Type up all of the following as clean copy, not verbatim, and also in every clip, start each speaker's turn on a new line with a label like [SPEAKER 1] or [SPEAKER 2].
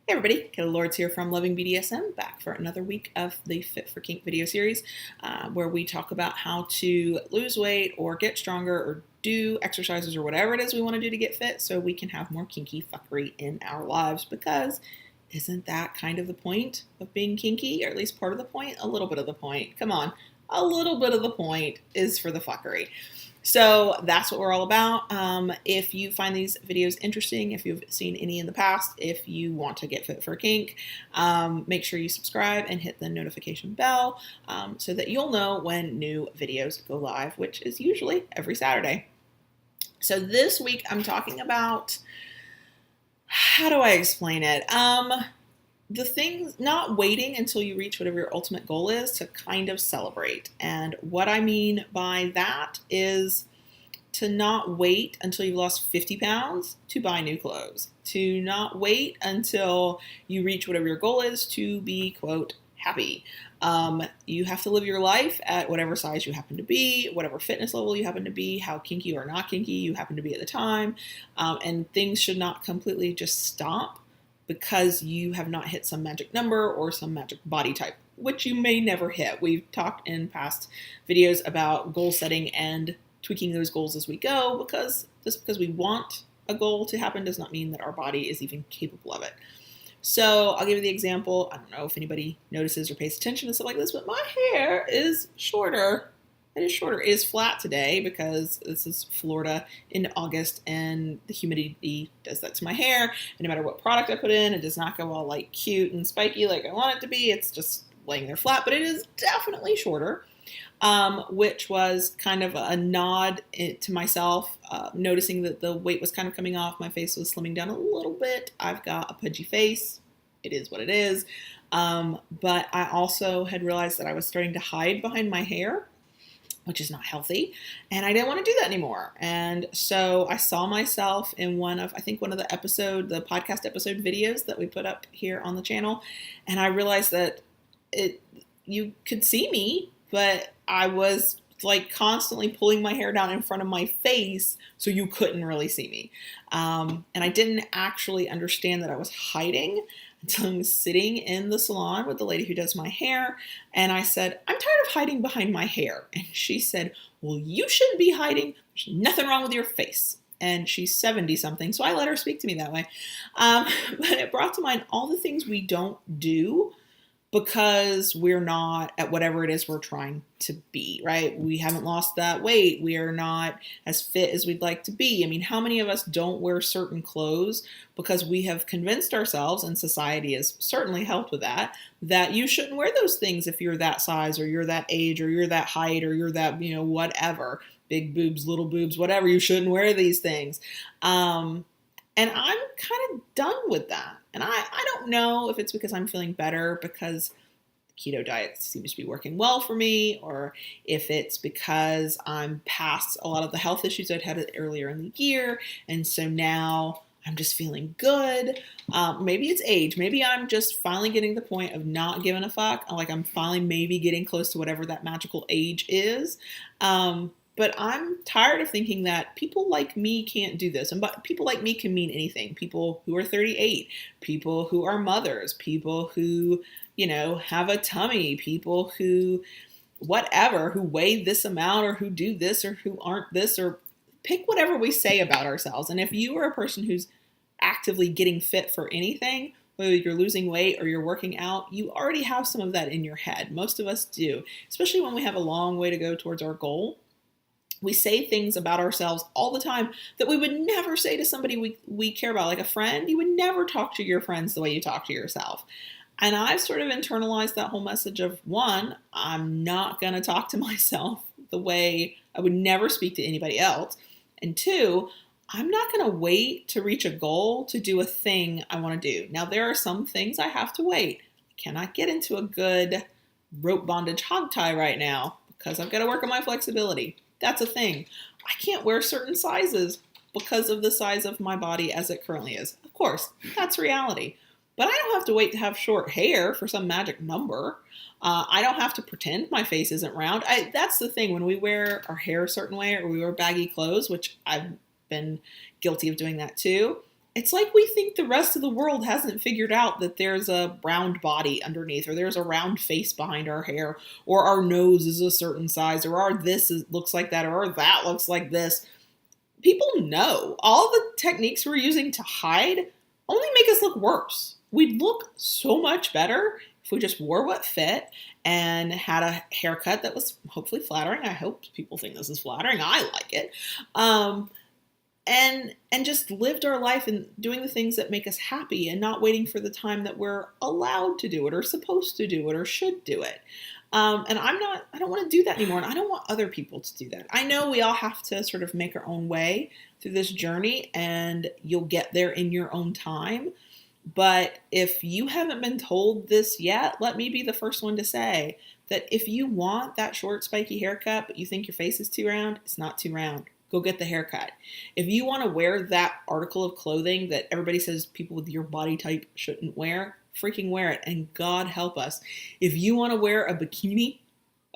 [SPEAKER 1] Hey everybody, Kelly Lords here from Loving BDSM, back for another week of the Fit for Kink video series, where we talk about how to lose weight or get stronger or do exercises or whatever it is we want to do to get fit so we can have more kinky fuckery in our lives, because isn't that kind of the point of being kinky, or at least part of the point? A little bit of the point. Come on, a little bit of the point is for the fuckery. So that's what we're all about. If you find these videos interesting, if you've seen any in the past, if you want to get fit for kink, make sure you subscribe and hit the notification bell so that you'll know when new videos go live, which is usually every Saturday. So this week I'm talking about, how do I explain it? The things, not waiting until you reach whatever your ultimate goal is to kind of celebrate. And what I mean by that is to not wait until you've lost 50 pounds to buy new clothes, to not wait until you reach whatever your goal is to be, quote, happy. You have to live your life at whatever size you happen to be, whatever fitness level you happen to be, how kinky or not kinky you happen to be at the time, and things should not completely just stop because you have not hit some magic number or some magic body type, which you may never hit. We've talked in past videos about goal setting and tweaking those goals as we go, because just because we want a goal to happen does not mean that our body is even capable of it. So I'll give you the example. I don't know if anybody notices or pays attention to stuff like this, but my hair is shorter. It is shorter. It is flat today because this is Florida in August and the humidity does that to my hair. And no matter what product I put in, it does not go all like cute and spiky like I want it to be. It's just laying there flat, but it is definitely shorter, which was kind of a nod to myself, noticing that the weight was kind of coming off. My face was slimming down a little bit. I've got a pudgy face. It is what it is. But I also had realized that I was starting to hide behind my hair, which is not healthy, and I didn't want to do that anymore. And so I saw myself in one of the podcast episode videos that we put up here on the channel, and I realized that you could see me, but I was like constantly pulling my hair down in front of my face so you couldn't really see me. And I didn't actually understand that I was hiding until I was sitting in the salon with the lady who does my hair. And I said, I'm tired of hiding behind my hair. And she said, well, you shouldn't be hiding. There's nothing wrong with your face. And she's 70 something. So I let her speak to me that way. But it brought to mind all the things we don't do because we're not at whatever it is we're trying to be, right? We haven't lost that weight. We are not as fit as we'd like to be. I mean, how many of us don't wear certain clothes because we have convinced ourselves, and society has certainly helped with that, that you shouldn't wear those things if you're that size or you're that age or you're that height or you're that, whatever, big boobs, little boobs, whatever, you shouldn't wear these things. And I'm kind of done with that. And I don't know if it's because I'm feeling better because the keto diet seems to be working well for me, or if it's because I'm past a lot of the health issues I'd had earlier in the year. And so now I'm just feeling good. Maybe it's age. Maybe I'm just finally getting to the point of not giving a fuck. Like I'm finally maybe getting close to whatever that magical age is. But I'm tired of thinking that people like me can't do this. And people like me can mean anything. People who are 38, people who are mothers, people who, have a tummy, people who, whatever, who weigh this amount or who do this or who aren't this, or pick whatever we say about ourselves. And if you are a person who's actively getting fit for anything, whether you're losing weight or you're working out, you already have some of that in your head. Most of us do, especially when we have a long way to go towards our goal. We say things about ourselves all the time that we would never say to somebody we care about, like a friend. You would never talk to your friends the way you talk to yourself. And I've sort of internalized that whole message of, one, I'm not going to talk to myself the way I would never speak to anybody else. And two, I'm not going to wait to reach a goal to do a thing I want to do. Now, there are some things I have to wait. I cannot get into a good rope bondage hog tie right now because I've got to work on my flexibility. That's a thing. I can't wear certain sizes because of the size of my body as it currently is. Of course, that's reality. But I don't have to wait to have short hair for some magic number. I don't have to pretend my face isn't round. That's the thing. When we wear our hair a certain way or we wear baggy clothes, which I've been guilty of doing that too, It's like we think the rest of the world hasn't figured out that there's a round body underneath, or there's a round face behind our hair, or our nose is a certain size, or our looks like that, or our that looks like this. People know. All the techniques we're using to hide only make us look worse. We'd look so much better if we just wore what fit and had a haircut that was hopefully flattering. I hope people think this is flattering. I like it. And just lived our life and doing the things that make us happy, and not waiting for the time that we're allowed to do it, or supposed to do it, or should do it. And I don't want to do that anymore. And I don't want other people to do that. I know we all have to sort of make our own way through this journey, and you'll get there in your own time. But if you haven't been told this yet, let me be the first one to say that if you want that short, spiky haircut, but you think your face is too round, it's not too round. Go get the haircut. If you want to wear that article of clothing that everybody says people with your body type shouldn't wear, freaking wear it. And God help us. If you want to wear a bikini,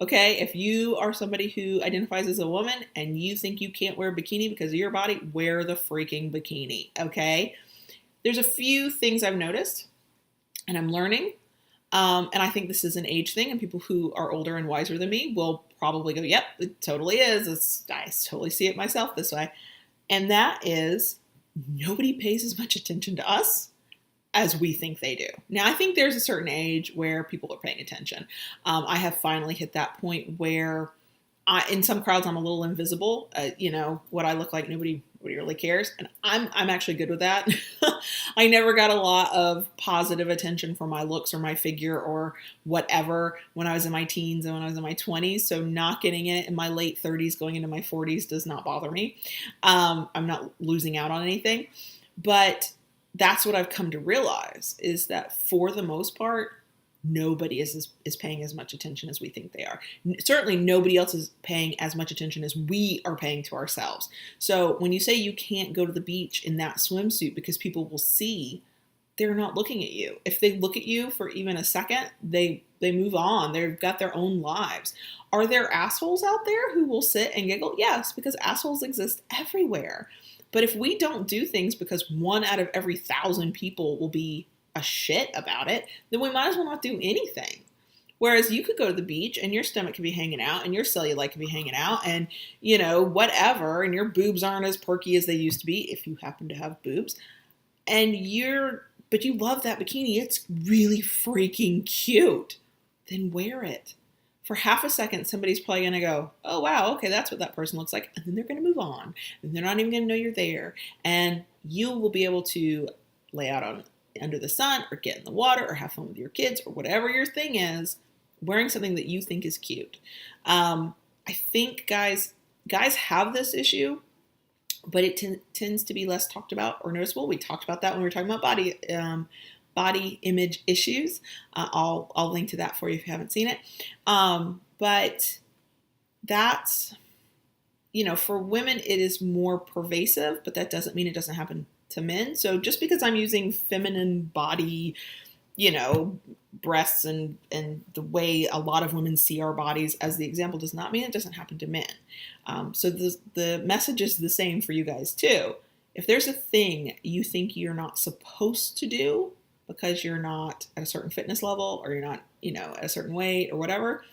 [SPEAKER 1] okay, if you are somebody who identifies as a woman and you think you can't wear a bikini because of your body, wear the freaking bikini, okay? There's a few things I've noticed and I'm learning. And I think this is an age thing, and people who are older and wiser than me will probably go, yep, it totally is. I totally see it myself this way. And that is, nobody pays as much attention to us as we think they do. Now, I think there's a certain age where people are paying attention. I have finally hit that point where in some crowds, I'm a little invisible. What I look like, nobody really cares. And I'm actually good with that. I never got a lot of positive attention for my looks or my figure or whatever when I was in my teens and when I was in my 20s. So not getting it in my late 30s, going into my 40s does not bother me. I'm not losing out on anything. But that's what I've come to realize, is that for the most part, nobody is paying as much attention as we think they are. Certainly nobody else is paying as much attention as we are paying to ourselves. So when you say you can't go to the beach in that swimsuit because people will see, they're not looking at you. If they look at you for even a second, they move on. They've got their own lives. Are there assholes out there who will sit and giggle? Yes, because assholes exist everywhere. But if we don't do things because 1 out of every 1,000 people will be a shit about it, then we might as well not do anything. Whereas you could go to the beach and your stomach could be hanging out and your cellulite could be hanging out and, whatever, and your boobs aren't as perky as they used to be, if you happen to have boobs, but you love that bikini. It's really freaking cute. Then wear it. For half a second, somebody's probably going to go, oh, wow, okay, that's what that person looks like. And then they're going to move on. And they're not even going to know you're there. And you will be able to lay out under the sun or get in the water or have fun with your kids or whatever your thing is, wearing something that you think is cute. I think guys have this issue, but it tends to be less talked about or noticeable. We talked about that when we were talking about body image issues. I'll link to that for you if you haven't seen it. But that's, for women, it is more pervasive, but that doesn't mean it doesn't happen to men. So just because I'm using feminine body, breasts and the way a lot of women see our bodies as the example does not mean it doesn't happen to men. So the message is the same for you guys too. If there's a thing you think you're not supposed to do because you're not at a certain fitness level or you're not, at a certain weight or whatever,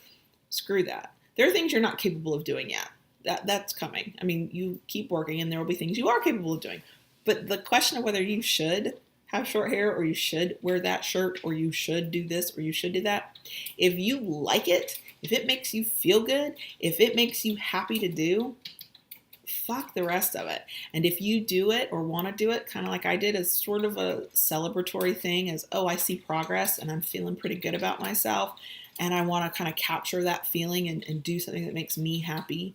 [SPEAKER 1] screw that. There are things you're not capable of doing yet. That's coming. I mean, you keep working and there will be things you are capable of doing. But the question of whether you should have short hair or you should wear that shirt or you should do this or you should do that, if you like it, if it makes you feel good, if it makes you happy to do, fuck the rest of it. And if you do it or want to do it, kind of like I did, as sort of a celebratory thing, as, oh, I see progress and I'm feeling pretty good about myself and I want to kind of capture that feeling and do something that makes me happy,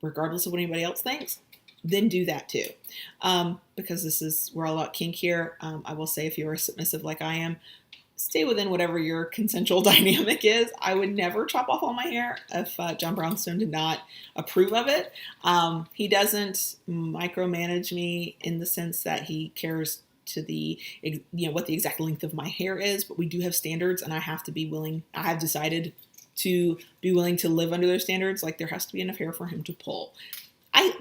[SPEAKER 1] regardless of what anybody else thinks, then do that too. Because we're all about kink here. I will say, if you are submissive like I am, stay within whatever your consensual dynamic is. I would never chop off all my hair if John Brownstone did not approve of it. He doesn't micromanage me in the sense that he cares to what the exact length of my hair is, but we do have standards and I have decided to be willing to live under those standards. Like, there has to be enough hair for him to pull.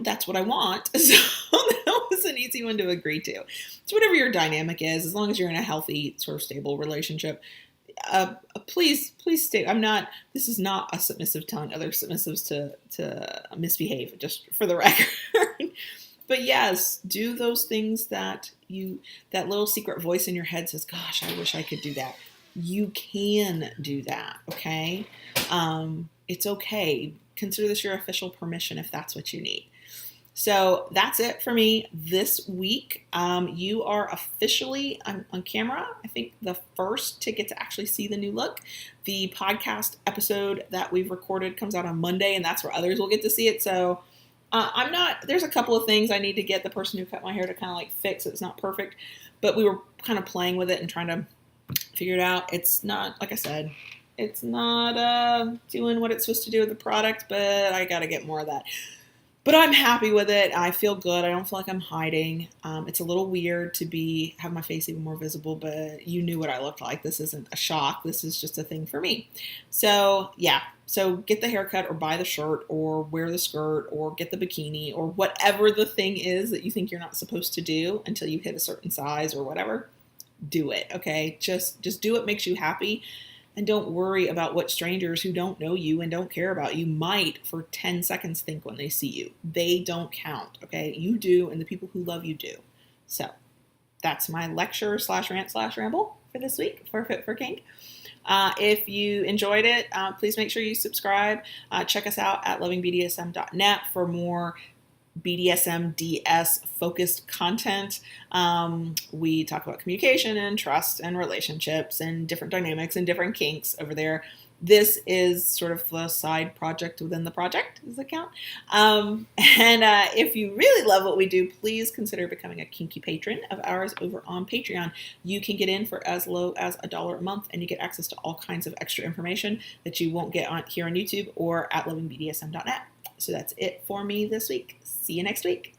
[SPEAKER 1] that's what I want. So that was an easy one to agree to. So whatever your dynamic is, as long as you're in a healthy, sort of stable relationship, please stay. This is not a submissive telling other submissives to misbehave, just for the record. But yes, do those things that little secret voice in your head says, gosh, I wish I could do that. You can do that, okay? It's okay. Consider this your official permission if that's what you need. So that's it for me this week. You are officially on camera. I think the first to get to actually see the new look. The podcast episode that we've recorded comes out on Monday, and that's where others will get to see it. So there's a couple of things I need to get the person who cut my hair to kind of like fix. It's not perfect, but we were kind of playing with it and trying to figure it out. It's not, like I said, it's not doing what it's supposed to do with the product, but I got to get more of that. But I'm happy with it. I feel good. I don't feel like I'm hiding. It's a little weird to have my face even more visible, but you knew what I looked like. This isn't a shock. This is just a thing for me. So yeah. So get the haircut or buy the shirt or wear the skirt or get the bikini or whatever the thing is that you think you're not supposed to do until you hit a certain size or whatever. Do it. Okay. Just do what makes you happy. And don't worry about what strangers who don't know you and don't care about you might for 10 seconds think when they see you. They don't count, okay? You do, and the people who love you do. So that's my lecture /rant/ramble for this week for Fit for Kink. If you enjoyed it, please make sure you subscribe. Check us out at lovingbdsm.net for more BDSM DS focused content. We talk about communication and trust and relationships and different dynamics and different kinks over there. This is sort of the side project within the project. Does that count? If you really love what we do, please consider becoming a kinky patron of ours over on Patreon. You can get in for as low as $1 a month, and you get access to all kinds of extra information that you won't get here on YouTube or at lovingbdsm.net. So that's it for me this week. See you next week.